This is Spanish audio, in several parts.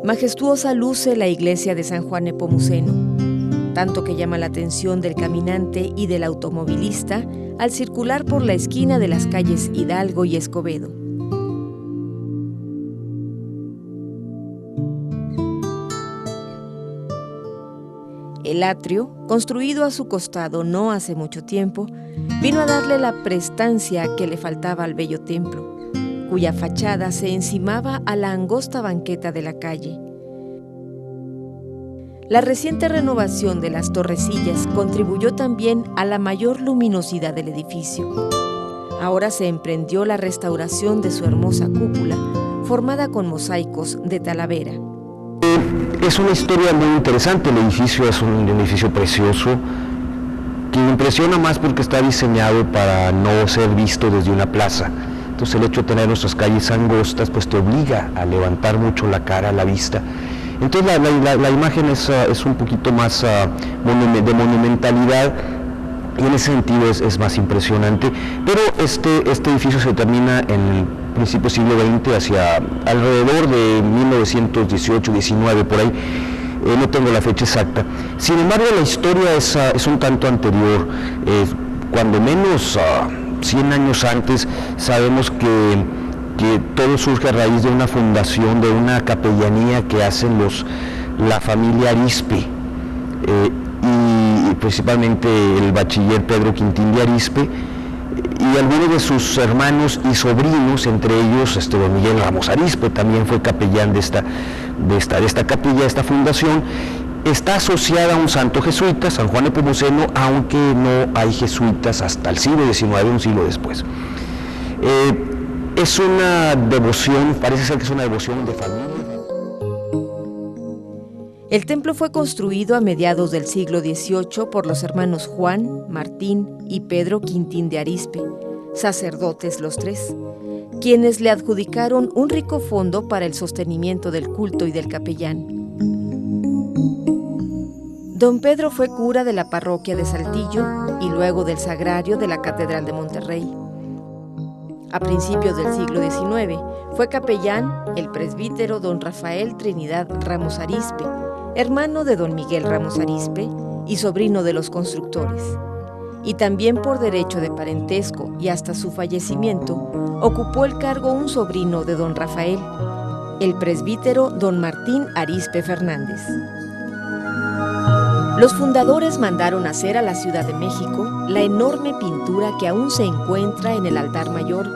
Majestuosa luce la iglesia de San Juan Nepomuceno, tanto que llama la atención del caminante y del automovilista al circular por la esquina de las calles Hidalgo y Escobedo. El atrio, construido a su costado no hace mucho tiempo, vino a darle la prestancia que le faltaba al bello templo, cuya fachada se encimaba a la angosta banqueta de la calle. La reciente renovación de las torrecillas contribuyó también a la mayor luminosidad del edificio. Ahora se emprendió la restauración de su hermosa cúpula, formada con mosaicos de Talavera. Es una historia muy interesante. El edificio es un edificio precioso que impresiona más porque está diseñado para no ser visto desde una plaza. Entonces el hecho de tener nuestras calles angostas pues te obliga a levantar mucho la cara, la vista. Entonces la imagen es un poquito más de monumentalidad y en ese sentido es más impresionante. Pero este edificio se termina en el principio del siglo XX, hacia alrededor de 1918-19, por ahí. No tengo la fecha exacta. Sin embargo, la historia es un tanto anterior. Cuando menos 100 años antes, sabemos que todo surge a raíz de una fundación, de una capellanía que hacen la familia Arizpe, y principalmente el bachiller Pedro Quintín de Arizpe, y algunos de sus hermanos y sobrinos, entre ellos don Miguel Ramos Arizpe, también fue capellán de esta capilla, de esta fundación. Está asociada a un santo jesuita, San Juan Nepomuceno, aunque no hay jesuitas hasta el siglo XIX, un siglo después. Es una devoción, parece ser que es una devoción de familia. El templo fue construido a mediados del siglo XVIII por los hermanos Juan, Martín y Pedro Quintín de Arizpe, sacerdotes los tres, quienes le adjudicaron un rico fondo para el sostenimiento del culto y del capellán. Don Pedro fue cura de la parroquia de Saltillo y luego del sagrario de la Catedral de Monterrey. A principios del siglo XIX fue capellán el presbítero don Rafael Trinidad Ramos Arizpe, hermano de don Miguel Ramos Arizpe y sobrino de los constructores. Y también por derecho de parentesco y hasta su fallecimiento, ocupó el cargo un sobrino de don Rafael, el presbítero don Martín Arizpe Fernández. Los fundadores mandaron hacer a la Ciudad de México la enorme pintura que aún se encuentra en el altar mayor,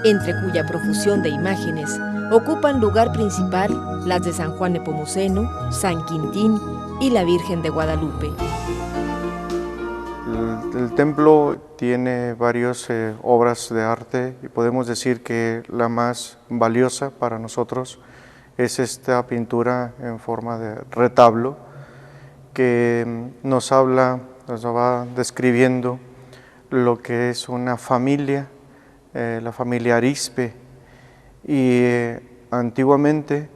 entre cuya profusión de imágenes ocupan lugar principal las de San Juan Nepomuceno, San Quintín y la Virgen de Guadalupe. El templo tiene varias obras de arte y podemos decir que la más valiosa para nosotros es esta pintura en forma de retablo que nos va describiendo lo que es una familia, la familia Arizpe, y antiguamente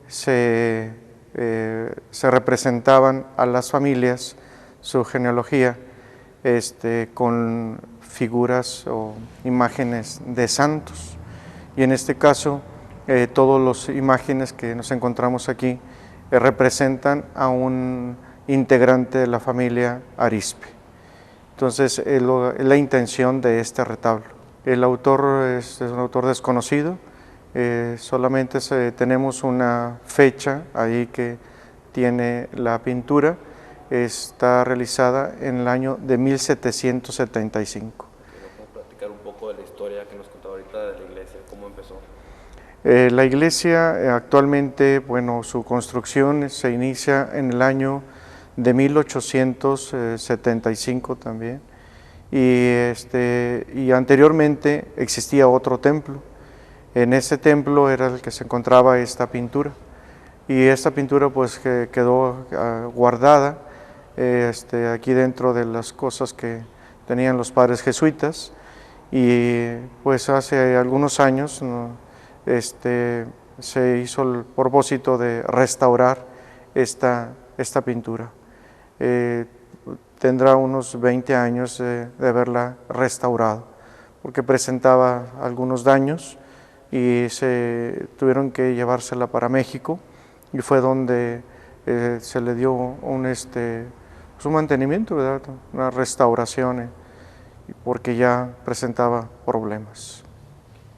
se representaban a las familias, su genealogía, con figuras o imágenes de santos, y en este caso todas las imágenes que nos encontramos aquí representan a un integrante de la familia Arizpe. Entonces es la intención de este retablo. El autor es un autor desconocido, solamente tenemos una fecha ahí que tiene la pintura. Está realizada en el año de 1775. ¿Puedo platicar un poco de la historia que nos contaba ahorita de la iglesia? ¿Cómo empezó? La iglesia actualmente, su construcción se inicia en el año de 1875 también, y anteriormente existía otro templo. En ese templo era el que se encontraba esta pintura, y esta pintura que quedó guardada aquí dentro de las cosas que tenían los padres jesuitas, y hace algunos años se hizo el propósito de restaurar esta pintura. Tendrá unos 20 años de haberla restaurado, porque presentaba algunos daños y se tuvieron que llevársela para México, y fue donde se le dio un mantenimiento, ¿verdad? Una restauración, porque ya presentaba problemas.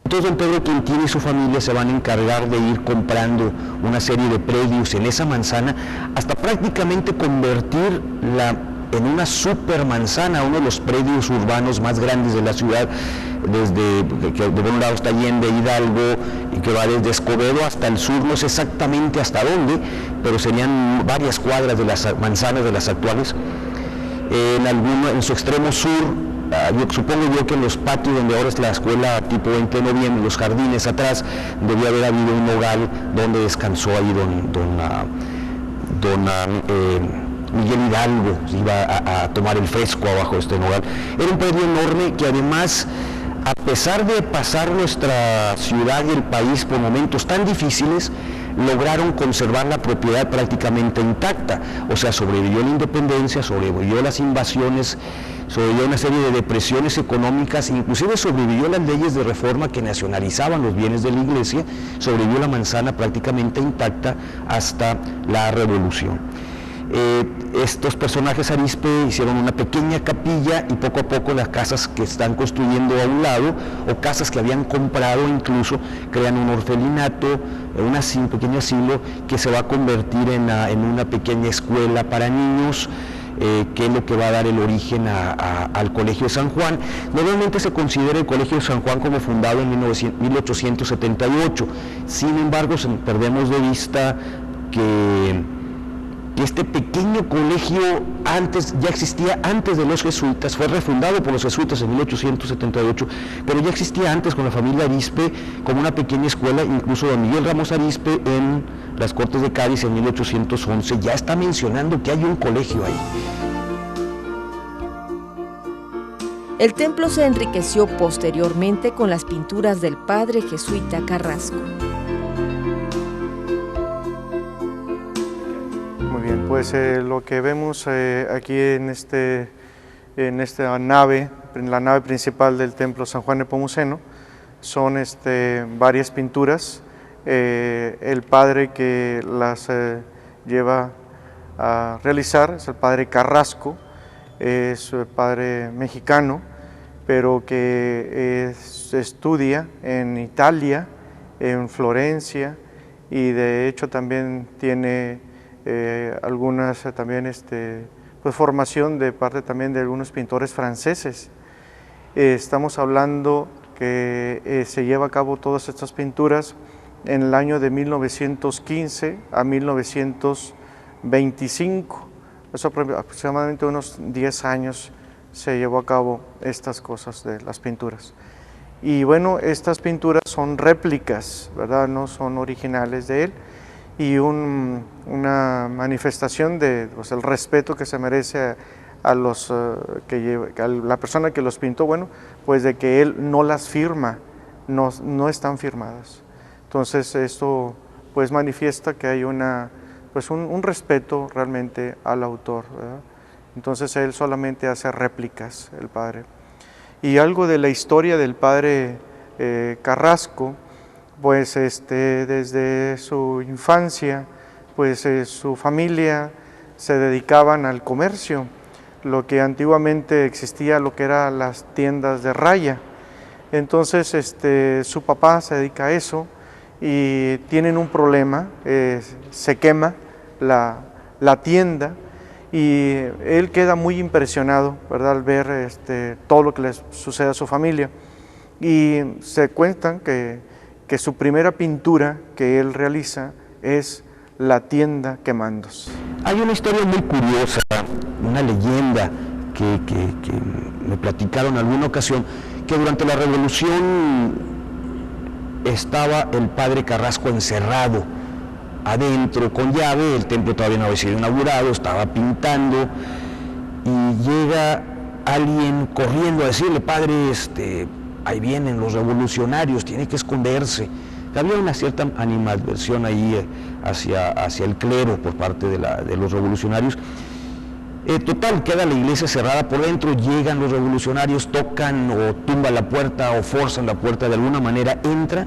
Entonces don Pedro Quintín y su familia se van a encargar de ir comprando una serie de predios en esa manzana hasta prácticamente convertirla en una supermanzana, uno de los predios urbanos más grandes de la ciudad, que de un lado está Allende, Hidalgo, y que va desde Escobedo hasta el sur, no sé exactamente hasta dónde, pero serían varias cuadras de las manzanas de las actuales. En su extremo sur, supongo yo que en los patios donde ahora es la escuela tipo 20 de noviembre, los jardines atrás, debía haber habido un hogar donde descansó ahí Miguel Hidalgo, iba a tomar el fresco abajo de este nogal. Era un predio enorme que además, a pesar de pasar nuestra ciudad y el país por momentos tan difíciles, lograron conservar la propiedad prácticamente intacta. O sea, sobrevivió la independencia, sobrevivió las invasiones, sobrevivió una serie de depresiones económicas, inclusive sobrevivió las leyes de reforma que nacionalizaban los bienes de la iglesia, sobrevivió la manzana prácticamente intacta hasta la Revolución. Estos personajes Arizpe hicieron una pequeña capilla y poco a poco las casas que están construyendo a un lado o casas que habían comprado incluso crean un orfelinato, un pequeño asilo que se va a convertir en una pequeña escuela para niños, que es lo que va a dar el origen al Colegio de San Juan. Normalmente se considera el Colegio de San Juan como fundado en 1878, sin embargo perdemos de vista que este pequeño colegio ya existía antes de los jesuitas, fue refundado por los jesuitas en 1878, pero ya existía antes con la familia Arizpe como una pequeña escuela. Incluso don Miguel Ramos Arizpe en las Cortes de Cádiz en 1811 ya está mencionando que hay un colegio ahí. El templo se enriqueció posteriormente con las pinturas del padre jesuita Carrasco. Pues lo que vemos aquí en esta nave, en la nave principal del templo San Juan Nepomuceno, son varias pinturas. El padre que las lleva a realizar es el padre Carrasco, es padre mexicano, pero que estudia en Italia, en Florencia, y de hecho también tiene algunas también pues formación de parte también de algunos pintores franceses. Estamos hablando que se lleva a cabo todas estas pinturas en el año de 1915 a 1925, eso aproximadamente unos 10 años se llevó a cabo estas cosas de las pinturas. Y bueno, estas pinturas son réplicas, ¿verdad? No son originales de él, y una manifestación de pues, el respeto que se merece a la persona que los pintó, bueno, pues de que él no las firma, no están firmadas. Entonces esto pues manifiesta que hay un respeto realmente al autor, ¿verdad? Entonces él solamente hace réplicas, el padre. Y algo de la historia del padre Carrasco, pues desde su infancia, pues su familia se dedicaban al comercio, lo que antiguamente existía, lo que eran las tiendas de raya. Entonces su papá se dedica a eso y tienen un problema, se quema la tienda y él queda muy impresionado, ¿verdad?, al ver todo lo que le sucede a su familia. Y se cuentan que su primera pintura que él realiza es La tienda quemándose. Hay una historia muy curiosa, una leyenda que me platicaron en alguna ocasión, que durante la Revolución estaba el padre Carrasco encerrado adentro con llave, el templo todavía no había sido inaugurado, estaba pintando y llega alguien corriendo a decirle: padre, ahí vienen los revolucionarios, tiene que esconderse. Había una cierta animadversión ahí hacia el clero por parte de los revolucionarios. Total, queda la iglesia cerrada por dentro, llegan los revolucionarios, tocan o tumban la puerta o forzan la puerta de alguna manera, entra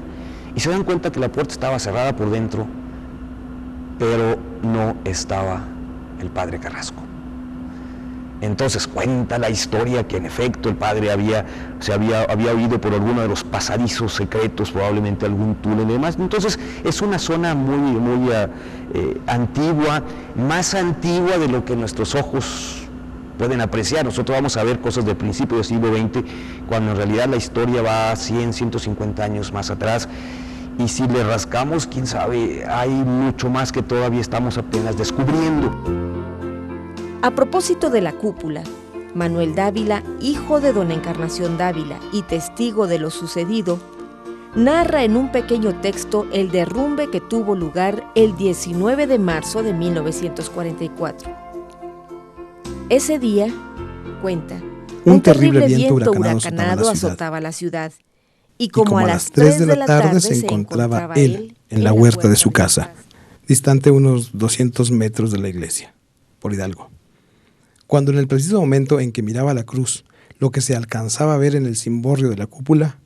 y se dan cuenta que la puerta estaba cerrada por dentro pero no estaba el padre Carrasco. Entonces cuenta la historia que en efecto el padre había oído por alguno de los pasadizos secretos, probablemente algún túnel y demás. Entonces es una zona muy antigua, más antigua de lo que nuestros ojos pueden apreciar. Nosotros vamos a ver cosas del principio del siglo XX, cuando en realidad la historia va 100, 150 años más atrás. Y si le rascamos, quién sabe, hay mucho más que todavía estamos apenas descubriendo. A propósito de la cúpula, Manuel Dávila, hijo de Doña Encarnación Dávila y testigo de lo sucedido, narra en un pequeño texto el derrumbe que tuvo lugar el 19 de marzo de 1944. Ese día, cuenta, un terrible viento huracanado azotaba la ciudad, y como a las 3 de la tarde se encontraba él en la huerta de su casa, distante unos 200 metros de la iglesia, por Hidalgo. Cuando en el preciso momento en que miraba la cruz, lo que se alcanzaba a ver en el cimborrio de la cúpula,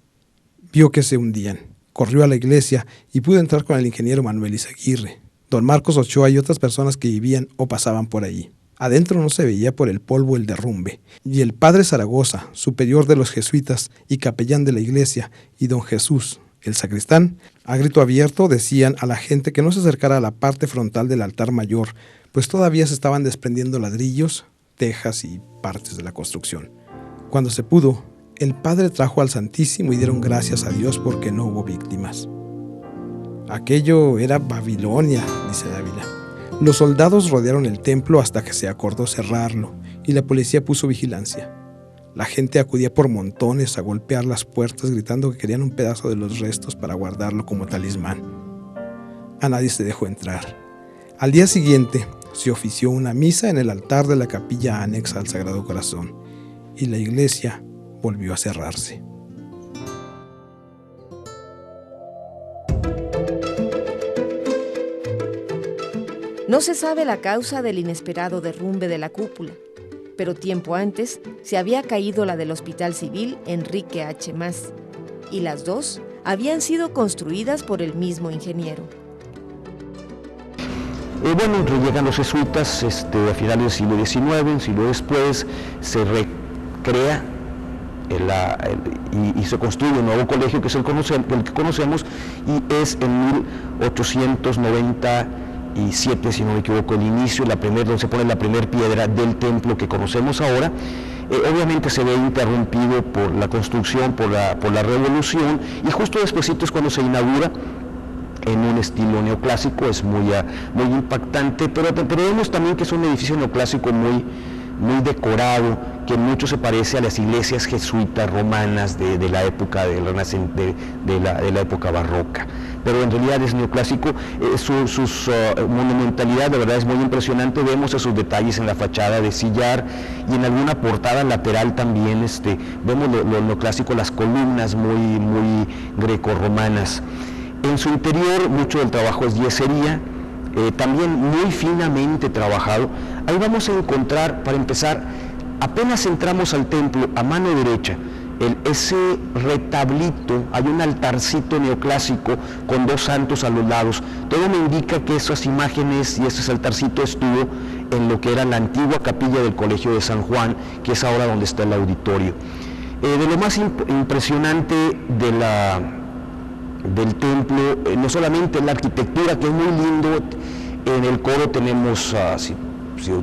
vio que se hundían. Corrió a la iglesia y pudo entrar con el ingeniero Manuel Izaguirre, don Marcos Ochoa y otras personas que vivían o pasaban por allí. Adentro no se veía por el polvo el derrumbe, y el padre Zaragoza, superior de los jesuitas y capellán de la iglesia, y don Jesús, el sacristán, a grito abierto decían a la gente que no se acercara a la parte frontal del altar mayor, pues todavía se estaban desprendiendo ladrillos, tejas y partes de la construcción. Cuando se pudo, el padre trajo al Santísimo y dieron gracias a Dios porque no hubo víctimas. Aquello era Babilonia, dice Dávila. Los soldados rodearon el templo hasta que se acordó cerrarlo y la policía puso vigilancia. La gente acudía por montones a golpear las puertas gritando que querían un pedazo de los restos para guardarlo como talismán. A nadie se dejó entrar. Al día siguiente se ofició una misa en el altar de la capilla anexa al Sagrado Corazón y la iglesia volvió a cerrarse. No se sabe la causa del inesperado derrumbe de la cúpula, pero tiempo antes se había caído la del Hospital Civil Enrique H. Mas, y las dos habían sido construidas por el mismo ingeniero. Bueno, llegan los jesuitas a finales del siglo XIX, un siglo después se recrea y se construye un nuevo colegio que es el que conocemos, y es en 1897, si no me equivoco, el inicio, donde se pone la primera piedra del templo que conocemos ahora. Obviamente se ve interrumpido por la construcción, por la revolución, y justo despuesito es cuando se inaugura en un estilo neoclásico. Es muy impactante, pero vemos también que es un edificio neoclásico muy decorado, que mucho se parece a las iglesias jesuitas romanas de la época del Renacimiento, de la época barroca, pero en realidad es neoclásico. Su monumentalidad de verdad es muy impresionante. Vemos esos detalles en la fachada de sillar y en alguna portada lateral también vemos lo neoclásico, las columnas muy grecorromanas. En su interior mucho del trabajo es yesería, también muy finamente trabajado. Ahí vamos a encontrar, para empezar, apenas entramos al templo, a mano derecha, ese retablito, hay un altarcito neoclásico con dos santos a los lados. Todo me indica que esas imágenes y ese altarcito estuvo en lo que era la antigua capilla del Colegio de San Juan, que es ahora donde está el auditorio. De lo más impresionante del templo, no solamente la arquitectura, que es muy lindo. En el coro tenemos, si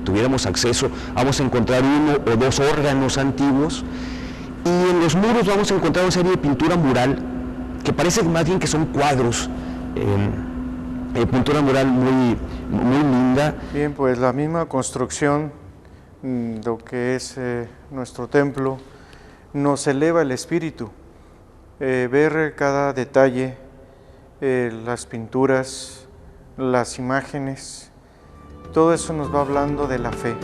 tuviéramos acceso, vamos a encontrar uno o dos órganos antiguos, y en los muros vamos a encontrar una serie de pintura mural, que parece más bien que son cuadros, pintura mural muy linda. Bien, pues la misma construcción, lo que es nuestro templo, nos eleva el espíritu. Ver cada detalle, las pinturas, las imágenes, todo eso nos va hablando de la fe.